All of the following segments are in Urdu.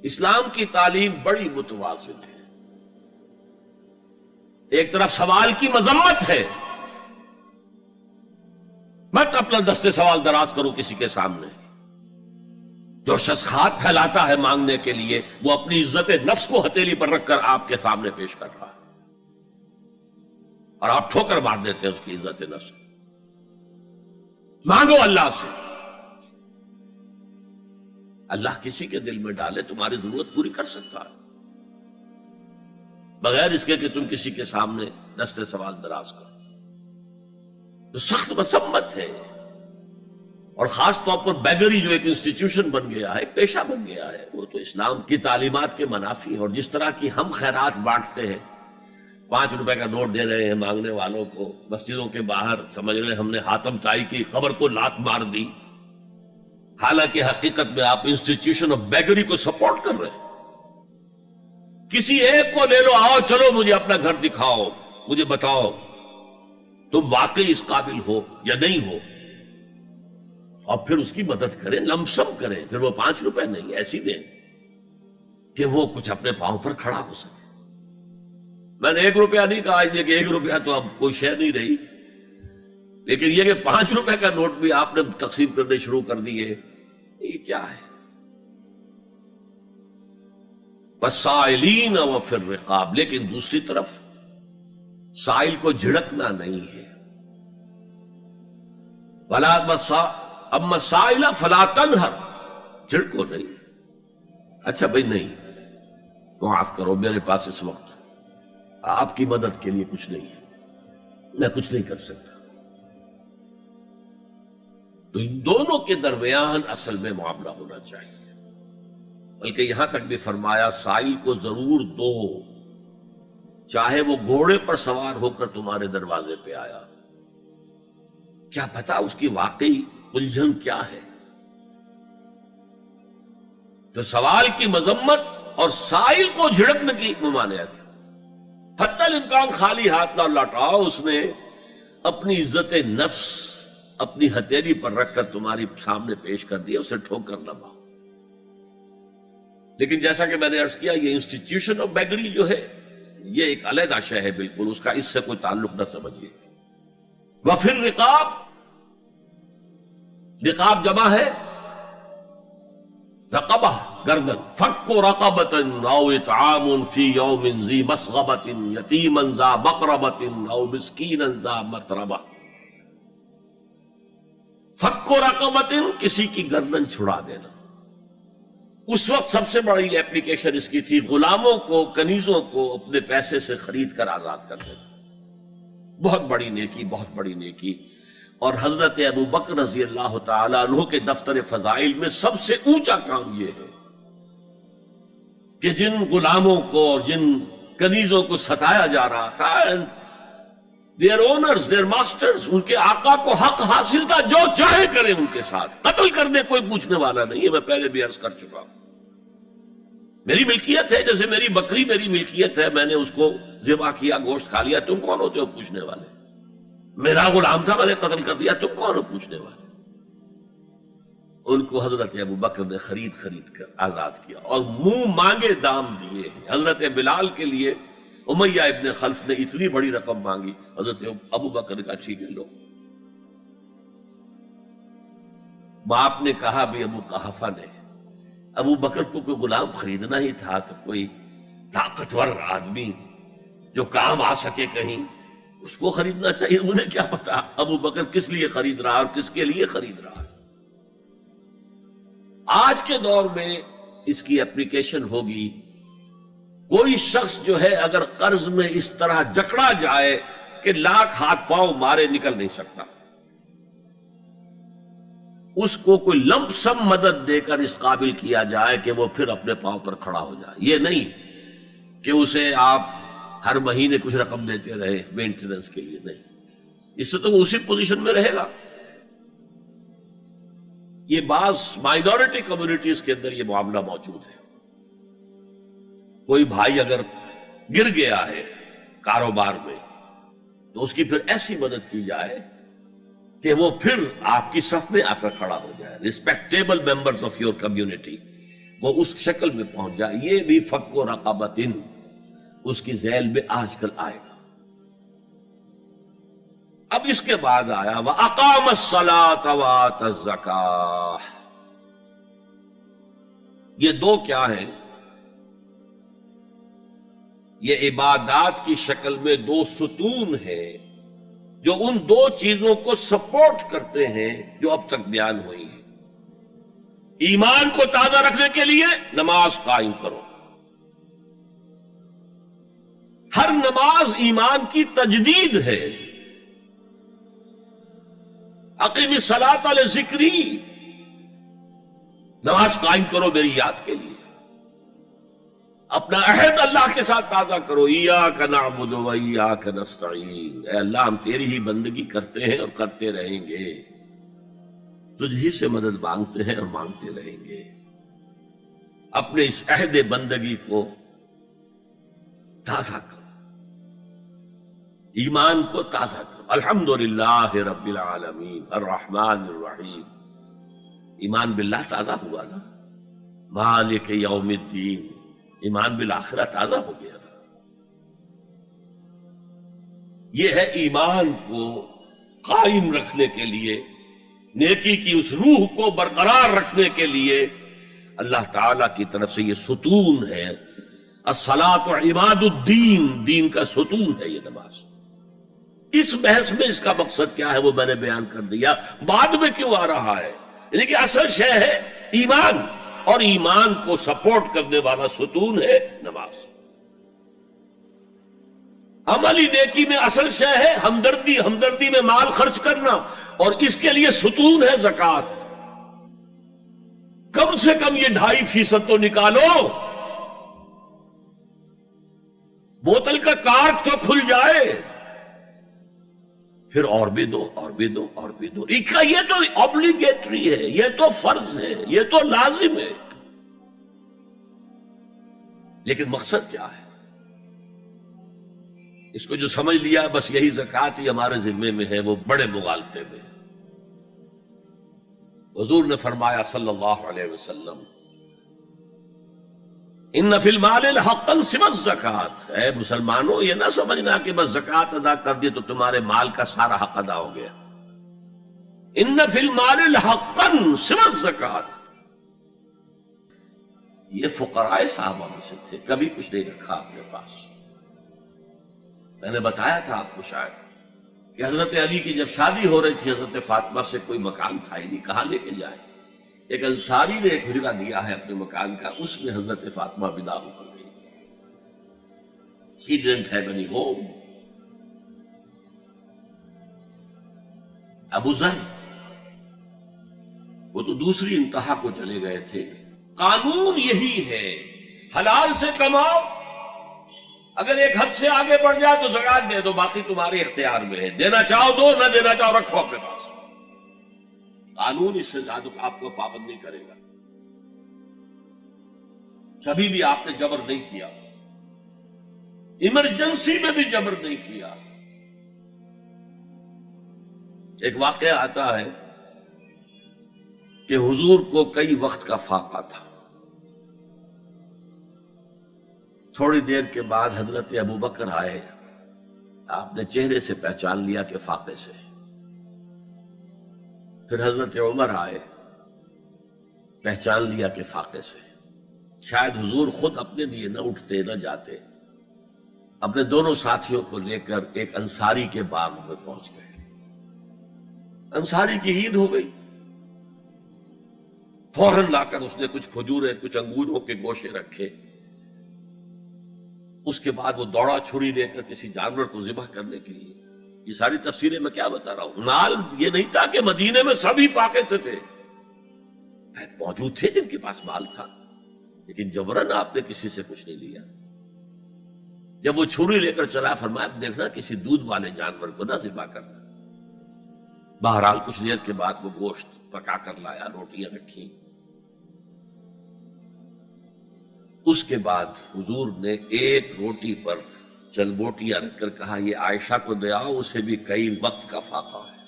اسلام کی تعلیم بڑی متوازن ہے. ایک طرف سوال کی مذمت ہے، مت اپنا دستے سوال دراز کرو کسی کے سامنے. جو شخص ہاتھ پھیلاتا ہے مانگنے کے لیے، وہ اپنی عزت نفس کو ہتھیلی پر رکھ کر آپ کے سامنے پیش کر رہا ہے، اور آپ ٹھوکر مار دیتے ہیں اس کی عزت نفس. مانگو اللہ سے، اللہ کسی کے دل میں ڈالے تمہاری ضرورت پوری کر سکتا ہے، بغیر اس کے کہ تم کسی کے سامنے دستے سوال دراز کرو. تو سخت مذمت ہے. اور خاص طور پر بیگری جو ایک انسٹیٹیوشن بن گیا ہے، ایک پیشہ بن گیا ہے، وہ تو اسلام کی تعلیمات کے منافی ہے. اور جس طرح کی ہم خیرات بانٹتے ہیں، 5 روپے کا نوٹ دے رہے ہیں مانگنے والوں کو، مسجدوں کے باہر سمجھ رہے ہیں ہم نے حاتم طائی کی خبر کو لات مار دی، حالانکہ حقیقت میں آپ انسٹیٹیوشن آف بیگری کو سپورٹ کر رہے ہیں. کسی ایک کو لے لو، آؤ چلو مجھے اپنا گھر دکھاؤ، مجھے بتاؤ تم واقعی اس قابل ہو یا نہیں ہو، اور پھر اس کی مدد کریں، لمسم کریں. پھر وہ 5 روپے نہیں ایسی دیں کہ وہ کچھ اپنے پاؤں پر کھڑا ہو سکے. میں نے 1 روپیہ نہیں کہا، آج کہ 1 روپیہ تو اب کوئی شے نہیں رہی، لیکن یہ کہ 5 روپے کا نوٹ بھی آپ نے تقسیم کرنے شروع کر دیے، یہ کیا ہے؟ وَالسَّائِلِينَ وَفِي الرِّقَابِ. لیکن دوسری طرف سائل کو جھڑکنا نہیں ہے. اما السائل فلا تنہر، جھڑکو نہیں. اچھا بھائی نہیں، معاف کرو، میرے پاس اس وقت آپ کی مدد کے لیے کچھ نہیں ہے، میں کچھ نہیں کر سکتا. تو ان دونوں کے درمیان اصل میں معاملہ ہونا چاہیے. بلکہ یہاں تک بھی فرمایا سائل کو ضرور دو، چاہے وہ گھوڑے پر سوار ہو کر تمہارے دروازے پہ آیا. کیا پتا اس کی واقعی الجھن کیا ہے. تو سوال کی مذمت اور سائل کو جھڑکنے کی ممانعت. حتی الامکان خالی ہاتھ نہ لوٹاؤ، اس نے اپنی عزت نفس اپنی ہتھیلی پر رکھ کر تمہاری سامنے پیش کر دیا، اسے ٹھوکر نہ مارو. لیکن جیسا کہ میں نے عرض کیا، یہ انسٹیٹیوشن آف بیگری جو ہے یہ ایک علیحدہ شے ہے، بالکل اس کا اس سے کوئی تعلق نہ سمجھیے. وفی الرقاب، رقاب جمع ہے رقبہ، گردن. فک رقبۃ او اطعام فی یوم ذی مسغبۃ یتیما ذا مقربۃ او مسکینا ذا متربہ. فک رقبۃ، کسی کی گردن چھڑا دینا. اس وقت سب سے بڑی ایپلیکیشن اس کی تھی غلاموں کو، کنیزوں کو اپنے پیسے سے خرید کر آزاد کر دینا. بہت بڑی نیکی، بہت بڑی نیکی. اور حضرت ابو بکر رضی اللہ تعالیٰ عنہ کے دفتر فضائل میں سب سے اونچا کام یہ ہے کہ جن غلاموں کو اور جن کنیزوں کو ستایا جا رہا تھا، دیئر اونرز، دیئر ماسٹرز، ان کے آقا کو حق حاصل تھا، جو چاہے کریں ان کے ساتھ، قتل کرنے کوئی پوچھنے والا نہیں ہے. میں پہلے بھی عرض کر چکا ہوں، میری ملکیت ہے، جیسے میری بکری میری ملکیت ہے، میں نے اس کو ذبح کیا، گوشت کھا لیا، تم کون ہوتے ہو پوچھنے والے؟ میرا غلام تھا، میں نے قتل کر دیا، تم کون ہو پوچھنے والے؟ ان کو حضرت ابو بکر نے خرید کر آزاد کیا اور منہ مانگے دام دیے. حضرت بلال کے لیے امیہ ابن خلف نے اتنی بڑی رقم مانگی، حضرت ابو بکر نے کہا ٹھیک ہے لو. باپ نے کہا بھی، ابو قحافہ نے، ابو بکر کو کوئی غلام خریدنا ہی تھا تو کوئی طاقتور آدمی جو کام آ سکے کہیں، اس کو خریدنا چاہیے. مجھے کیا پتا ابو بکر کس لیے خرید رہا اور کس کے لیے خرید رہا. آج کے دور میں اس کی اپلیکیشن ہوگی. کوئی شخص جو ہے اگر قرض میں اس طرح جکڑا جائے کہ لاکھ ہاتھ پاؤں مارے نکل نہیں سکتا، اس کو کوئی لمپ سم مدد دے کر اس قابل کیا جائے کہ وہ پھر اپنے پاؤں پر کھڑا ہو جائے. یہ نہیں کہ اسے آپ ہر مہینے کچھ رقم دیتے رہے مینٹیننس کے لیے، نہیں، اس سے تو وہ اسی پوزیشن میں رہے گا. یہ بعض مائنورٹی کمیونٹیز کے اندر یہ معاملہ موجود ہے. کوئی بھائی اگر گر گیا ہے کاروبار میں تو اس کی پھر ایسی مدد کی جائے کہ وہ پھر آپ کی صف میں آ کر کھڑا ہو جائے. Respectable members of your community وہ اس شکل میں پہنچ جائے. یہ بھی فک و رقبتن اس کی ذیل میں آج کل آئے گا. اب اس کے بعد آیا وَأَقَامَ الصَّلَاةَ وَآتَى الزَّكَاةَ. یہ دو کیا ہیں؟ یہ عبادات کی شکل میں دو ستون ہیں جو ان دو چیزوں کو سپورٹ کرتے ہیں جو اب تک بیان ہوئی ہیں. ایمان کو تازہ رکھنے کے لیے نماز قائم کرو. ہر نماز ایمان کی تجدید ہے. اقیم الصلاۃ لذکری، نماز قائم کرو میری یاد کے لیے. اپنا عہد اللہ کے ساتھ تازہ کرو. ایاک نعبد و ایاک نستعین، اے اللہ ہم تیری ہی بندگی کرتے ہیں اور کرتے رہیں گے، تجھ ہی سے مدد مانگتے ہیں اور مانگتے رہیں گے. اپنے اس عہد بندگی کو تازہ کرو، ایمان کو تازہ کرو. الحمدللہ رب العالمین الرحمن الرحیم. ایمان باللہ تازہ ہوا نا. مالک یوم الدین، ایمان بالآخرہ تازہ ہو گیا. یہ ہے ایمان کو قائم رکھنے کے لیے، نیکی کی اس روح کو برقرار رکھنے کے لیے اللہ تعالی کی طرف سے یہ ستون ہے. الصلاۃ عماد الدین، دین کا ستون ہے یہ نماز. اس بحث میں اس کا مقصد کیا ہے وہ میں نے بیان کر دیا. بعد میں کیوں آ رہا ہے؟ یعنی کہ اصل شے ہے ایمان، اور ایمان کو سپورٹ کرنے والا ستون ہے نماز. عملی نیکی میں اصل شے ہے ہمدردی، ہمدردی میں مال خرچ کرنا، اور اس کے لیے ستون ہے زکوٰۃ. کم سے کم یہ 2.5% تو نکالو، بوتل کا کارک تو کھل جائے، پھر اور بھی دو اور بھی دو اور بھی دو. یہ تو obligatory ہے، یہ تو فرض ہے، یہ تو لازم ہے. لیکن مقصد کیا ہے؟ اس کو جو سمجھ لیا بس یہی زکوٰۃ ہی ہمارے ذمے میں ہے، وہ بڑے مغالطے میں. حضور نے فرمایا صلی اللہ علیہ وسلم ان فی المال حقا سوى الزکوٰۃ. اے مسلمانوں یہ نہ سمجھنا کہ بس زکوٰۃ ادا کر دی تو تمہارے مال کا سارا حق ادا ہو گیا. ان فی المال حقا سوى الزکوٰۃ. یہ فقراء صحابہ میں سے تھے، کبھی کچھ نہیں رکھا اپنے پاس. میں نے بتایا تھا آپ کو شاید کہ حضرت علی کی جب شادی ہو رہی تھی حضرت فاطمہ سے، کوئی مکان تھا ہی نہیں، کہاں لے کے جائے. ایک انصاری نے ایک حجرہ دیا ہے اپنے مکان کا، اس میں حضرت فاطمہ ودا ہو کر گئی. He didn't have any home. ابو ذر وہ تو دوسری انتہا کو چلے گئے تھے. قانون یہی ہے، حلال سے کماؤ، اگر ایک حد سے آگے بڑھ جائے تو زکوٰۃ دے دو، باقی تمہارے اختیار میں ہے. دینا چاہو دو، نہ دینا چاہو رکھو اپنے پاس. قانون اس سے زیادہ آپ کو پابند نہیں کرے گا. کبھی بھی آپ نے جبر نہیں کیا، ایمرجنسی میں بھی جبر نہیں کیا. ایک واقعہ آتا ہے کہ حضور کو کئی وقت کا فاقہ تھا. تھوڑی دیر کے بعد حضرت ابو بکر آئے، آپ نے چہرے سے پہچان لیا کہ فاقے سے. پھر حضرت عمر آئے، پہچان لیا کہ فاقے سے. شاید حضور خود اپنے لیے نہ اٹھتے نہ جاتے، اپنے دونوں ساتھیوں کو لے کر ایک انصاری کے باغ میں پہنچ گئے. انصاری کی عید ہو گئی، فوراً لا کر اس نے کچھ کھجوریں کچھ انگوروں کے گوشے رکھے. اس کے بعد وہ دوڑا چھری لے کر کسی جانور کو ذبح کرنے کے لیے. یہ ساری تفسیریں میں کیا بتا رہا ہوں. مال یہ نہیں تھا کہ مدینے میں سبھی فاقے سے تھے، موجود تھے جن کے پاس مال تھا، لیکن جبرن آپ نے کسی سے کچھ نہیں لیا. جب وہ چھری لے کر چلا، فرمایا دیکھنا کسی دودھ والے جانور کو نہ ذبح کرنا. بہرحال کچھ دیر کے بعد وہ گوشت پکا کر لایا، روٹیاں رکھی. اس کے بعد حضور نے ایک روٹی پر چند بوٹیاں رکھ کر کہا یہ عائشہ کو دے آؤ، اسے بھی کئی وقت کا فاقہ ہے.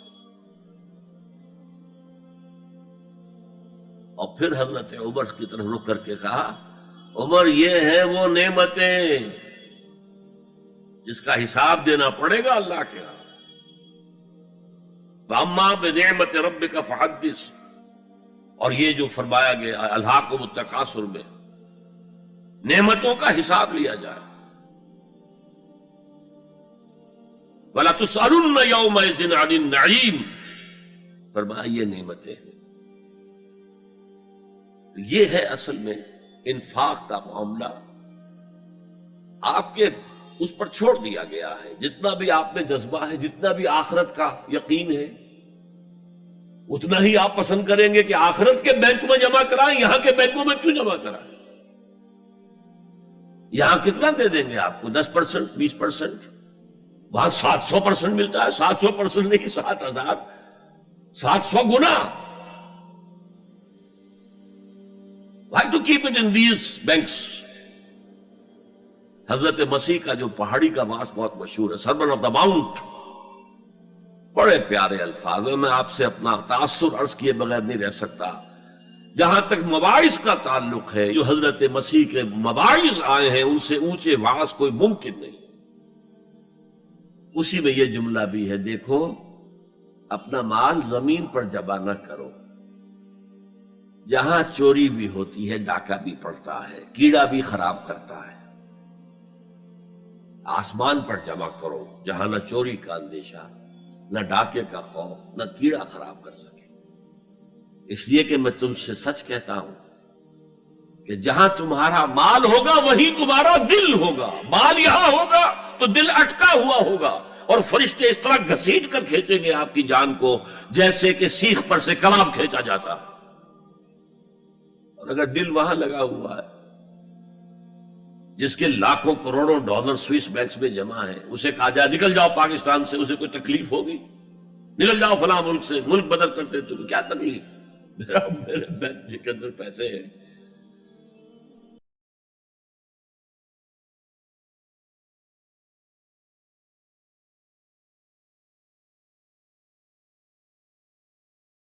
اور پھر حضرت عمر کی طرف رخ کر کے کہا عمر یہ ہیں وہ نعمتیں جس کا حساب دینا پڑے گا اللہ کے ہاں. فَأَمَّا بِنِعْمَةِ رَبِّكَ فَحَدِّثْ، اور یہ جو فرمایا گیا الہاکم التکاثر میں نعمتوں کا حساب لیا جائے. وَلَتُسْأَلُنَّ يَوْمَئِذٍ عَنِ النَّعِيمِ، فرمایا یہ نعمتیں ہیں. یہ ہے اصل میں انفاق کا معاملہ. آپ کے اس پر چھوڑ دیا گیا ہے. جتنا بھی آپ میں جذبہ ہے، جتنا بھی آخرت کا یقین ہے، اتنا ہی آپ پسند کریں گے کہ آخرت کے بینک میں جمع کرائیں، یہاں کے بینکوں میں کیوں جمع کرائیں. یہاں کتنا دے دیں گے آپ کو؟ 10%، 20%. وہاں 700% ملتا ہے. 700% نہیں، 7,000، 700 گنا. Why to keep it in these banks؟ حضرت مسیح کا جو پہاڑی کا واس بہت مشہور ہے، سرمن آف دا ماؤنٹ، بڑے پیارے الفاظ ہیں. میں آپ سے اپنا تاثر عرض کیے بغیر نہیں رہ سکتا. جہاں تک مواعظ کا تعلق ہے، جو حضرت مسیح کے مواعظ آئے ہیں ان سے اونچے واعظ کوئی ممکن نہیں. اسی میں یہ جملہ بھی ہے، دیکھو اپنا مال زمین پر جمع نہ کرو. جہاں چوری بھی ہوتی ہے، ڈاکہ بھی پڑتا ہے، کیڑا بھی خراب کرتا ہے. آسمان پر جمع کرو جہاں نہ چوری کا اندیشہ، نہ ڈاکے کا خوف، نہ کیڑا خراب کر سکے. اس لیے کہ میں تم سے سچ کہتا ہوں کہ جہاں تمہارا مال ہوگا وہیں تمہارا دل ہوگا. مال یہاں ہوگا تو دل اٹکا ہوا ہوگا، اور فرشتے اس طرح گھسیٹ کر کھینچیں گے آپ کی جان کو جیسے کہ سیخ پر سے کباب کھینچا جاتا ہے. اور اگر دل وہاں لگا ہوا ہے جس کے لاکھوں کروڑوں ڈالر سوئس بینکس میں جمع ہیں، اسے کہا جائے نکل جاؤ پاکستان سے، اسے کوئی تکلیف ہوگی؟ نکل جاؤ فلاں ملک سے، ملک بدل کرتے تو کیا تکلیف؟ میرے بینک کے اندر پیسے ہیں،